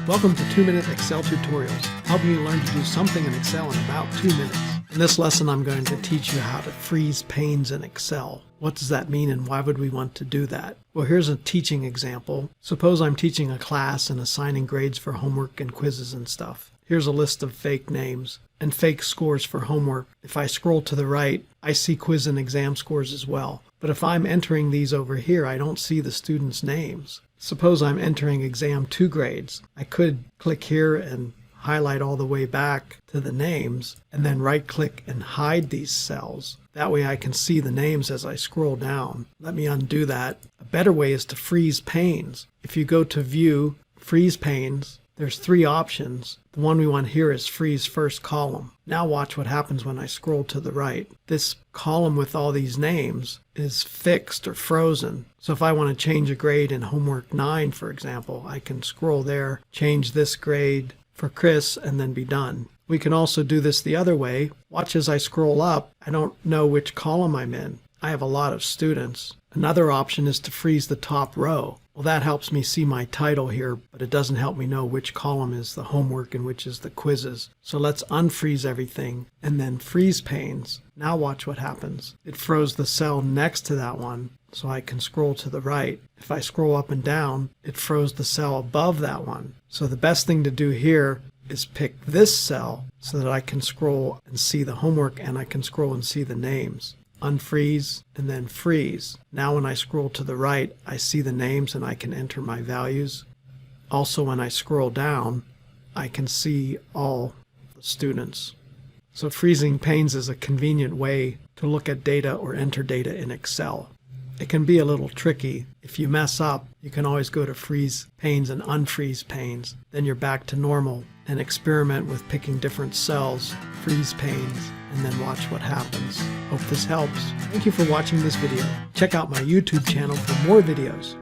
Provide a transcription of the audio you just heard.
Welcome to 2-Minute Excel Tutorials, helping you learn to do something in Excel in about 2 minutes. In this lesson, I'm going to teach you how to freeze panes in Excel. What does that mean and why would we want to do that? Well, here's a teaching example. Suppose I'm teaching a class and assigning grades for homework and quizzes and stuff. Here's a list of fake names and fake scores for homework. If I scroll to the right, I see quiz and exam scores as well. But if I'm entering these over here, I don't see the students' names. Suppose I'm entering exam 2 grades. I could click here and highlight all the way back to the names and then right click and hide these cells. That way I can see the names as I scroll down. Let me undo that. A better way is to freeze panes. If you go to View, Freeze Panes, there's 3 options. The one we want here is Freeze First Column. Now watch what happens when I scroll to the right. This column with all these names is fixed or frozen. So if I want to change a grade in homework 9, for example, I can scroll there, change this grade for Chris, and then be done. We can also do this the other way. Watch as I scroll up. I don't know which column I'm in. I have a lot of students. Another option is to freeze the top row. Well, that helps me see my title here, but it doesn't help me know which column is the homework and which is the quizzes. So let's unfreeze everything and then freeze panes. Now watch what happens. It froze the cell next to that one, so I can scroll to the right. If I scroll up and down, it froze the cell above that one. So the best thing to do here is pick this cell so that I can scroll and see the homework and I can scroll and see the names. Unfreeze and then freeze. Now when I scroll to the right, I see the names and I can enter my values. Also when I scroll down, I can see all the students. So freezing panes is a convenient way to look at data or enter data in Excel. It can be a little tricky. If you mess up, you can always go to freeze panes and unfreeze panes. Then you're back to normal and experiment with picking different cells, freeze panes, and then watch what happens. Hope this helps. Thank you for watching this video. Check out my YouTube channel for more videos.